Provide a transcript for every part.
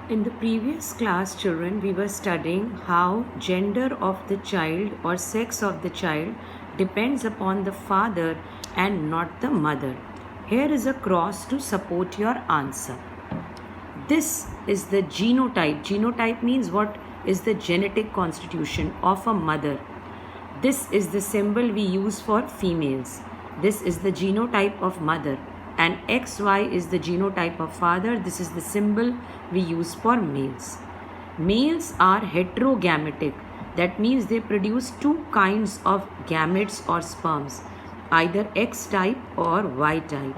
In the previous class, children, we were studying how gender of the child or sex of the child depends upon the father and not the mother. Here is a cross to support your answer. This is the genotype. Genotype means what is the genetic constitution of a mother. This is the symbol we use for females. This is the genotype of mother. And XY is the genotype of father. This is the symbol we use for males. Males are heterogametic. That means they produce two kinds of gametes or sperms, either X type or Y type.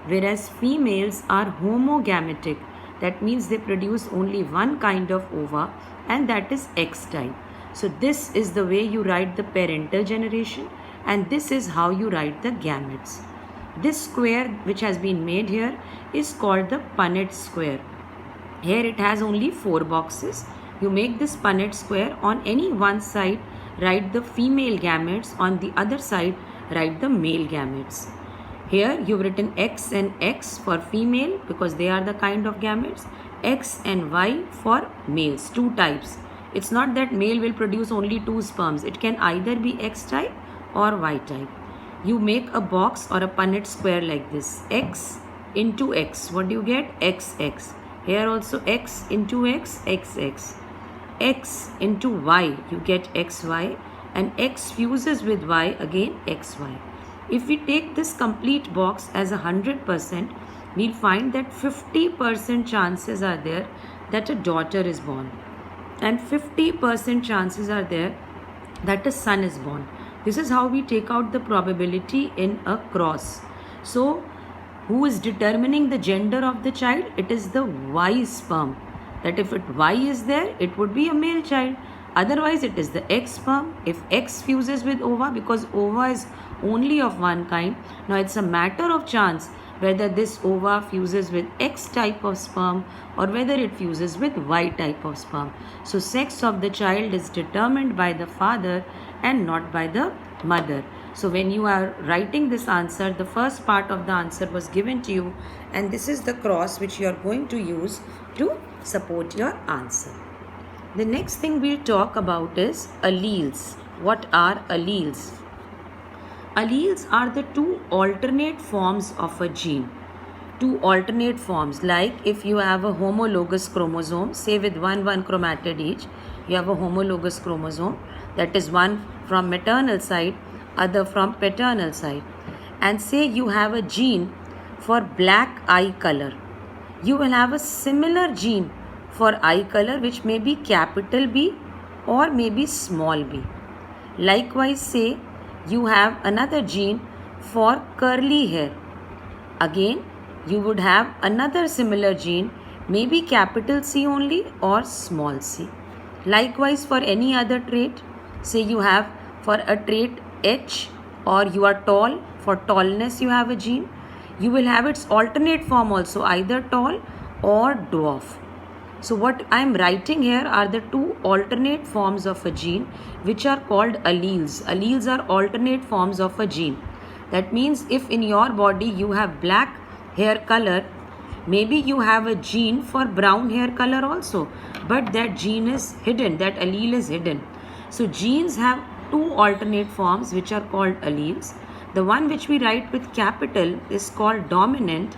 Whereas females are homogametic. That means they produce only one kind of ova, and that is X type. So this is the way you write the parental generation, and this is how you write the gametes. This square which has been made here is called the Punnett square. Here it has only 4 boxes. You make this Punnett square. On any one side write the female gametes, on the other side write the male gametes. Here you've written X and X for female because they are the kind of gametes, X and Y for males, 2 types. It's not that male will produce only 2 sperms. It can either be X type or Y type. You make a box or a Punnett square like this. X into X. What do you get? XX. Here also X into X, XX. X into Y. You get XY. And X fuses with Y, again XY. If we take this complete box as 100%, we'll find that 50% chances are there that a daughter is born. And 50% chances are there that a son is born. This is how we take out the probability in a cross. So, who is determining the gender of the child? It is the Y sperm. That if Y is there, it would be a male child. Otherwise, it is the X sperm. If X fuses with ova, because ova is only of one kind. Now, it's a matter of chance whether this ova fuses with X type of sperm or whether it fuses with Y type of sperm. So, sex of the child is determined by the father and not by the mother. So, when you are writing this answer, the first part of the answer was given to you, and this is the cross which you are going to use to support your answer. The next thing we'll talk about is alleles. What are alleles? Alleles are the 2 alternate forms of a gene. 2 alternate forms, like if you have a homologous chromosome, say with one chromatid each, you have a homologous chromosome, that is one from maternal side, other from paternal side. And say you have a gene for black eye color. You will have a similar gene for eye color which may be capital B or maybe small b. Likewise, say you have another gene for curly hair. Again, you would have another similar gene, maybe capital C only or small c. Likewise, for any other trait, say you have for a trait H, or you are tall, for tallness you have a gene, you will have its alternate form also, either tall or dwarf. So what I am writing here are the 2 alternate forms of a gene which are called alleles. Alleles are alternate forms of a gene. That means if in your body you have black hair color, maybe you have a gene for brown hair color also, but that gene is hidden, that allele is hidden. So genes have 2 alternate forms which are called alleles. The one which we write with capital is called dominant,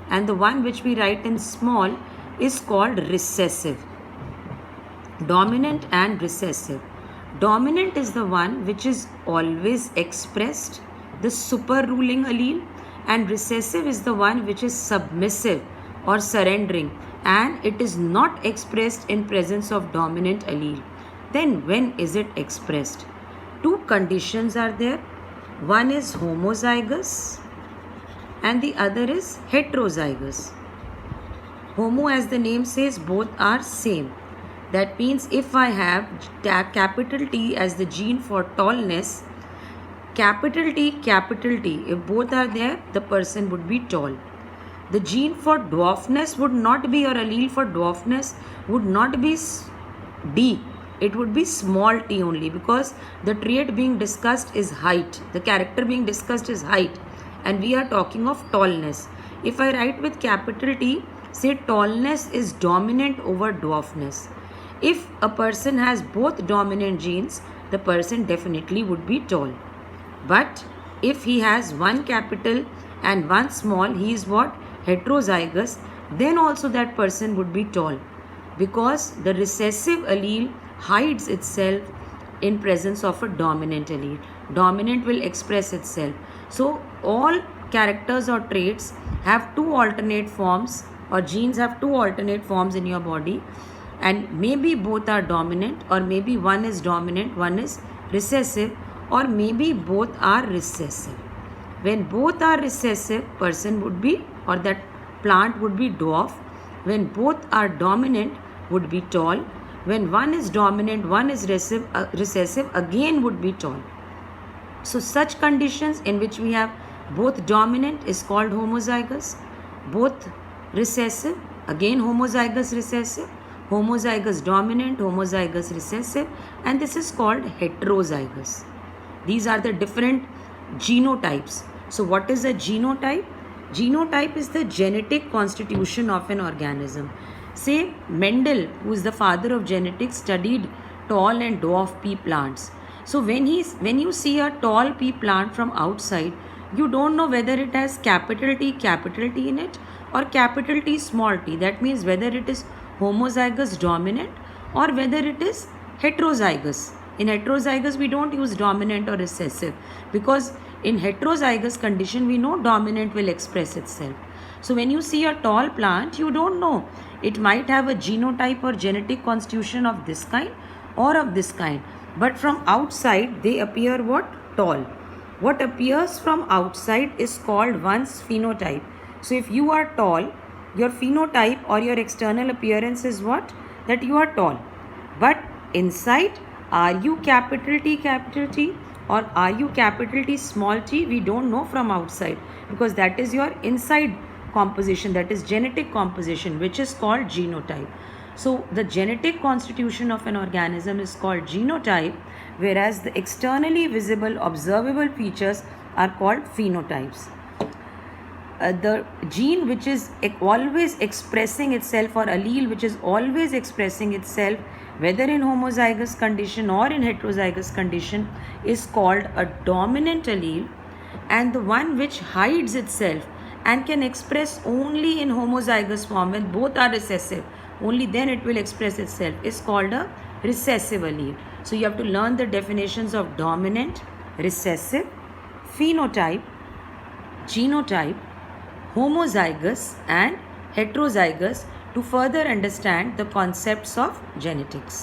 and the one which we write in small is called recessive. Dominant and recessive. Dominant is the one which is always expressed, the super ruling allele, and recessive is the one which is submissive or surrendering, and it is not expressed in presence of dominant allele. Then when is it expressed? 2 conditions are there. One is homozygous and the other is heterozygous. Homo, as the name says, both are same. That means if I have capital T as the gene for tallness, capital T, if both are there, the person would be tall. The gene for dwarfness would not be, or allele for dwarfness would not be D. It would be small t only, because the trait being discussed is height. The character being discussed is height, and we are talking of tallness. If I write with capital T, say tallness is dominant over dwarfness. If a person has both dominant genes, the person definitely would be tall. But if he has one capital and one small, he is what? Heterozygous, then also that person would be tall, because the recessive allele hides itself in presence of a dominant allele. Dominant will express itself. So all characters or traits have two alternate forms, or genes have two alternate forms in your body, and maybe both are dominant, or maybe one is dominant, one is recessive, or maybe both are recessive. When both are recessive, person would be, or that plant would be dwarf. When both are dominant, would be tall. When one is dominant, one is recessive, again would be tall. So such conditions in which we have both dominant is called homozygous, both recessive, again homozygous recessive, homozygous dominant, homozygous recessive, and this is called heterozygous. These are the different genotypes. So what is a genotype? Genotype is the genetic constitution of an organism. Say Mendel, who is the father of genetics, studied tall and dwarf pea plants. So when you see a tall pea plant from outside, you don't know whether it has capital T in it, or capital T small t. That means whether it is homozygous dominant or whether it is heterozygous. In heterozygous, we don't use dominant or recessive, because in heterozygous condition, we know dominant will express itself. So when you see a tall plant, you don't know. It might have a genotype or genetic constitution of this kind or of this kind. But from outside, they appear what? Tall. What appears from outside is called one's phenotype. So if you are tall, your phenotype or your external appearance is what? That you are tall. But inside, are you capital T or are you capital T small t? We don't know from outside, because that is your inside composition, that is genetic composition, which is called genotype. So the genetic constitution of an organism is called genotype, whereas the externally visible observable features are called phenotypes. The gene which is always expressing itself, or allele which is always expressing itself, whether in homozygous condition or in heterozygous condition, is called a dominant allele, and the one which hides itself and can express only in homozygous form, when both are recessive, only then it will express itself, is called a recessive allele. So you have to learn the definitions of dominant, recessive, phenotype, genotype, homozygous and heterozygous to further understand the concepts of genetics.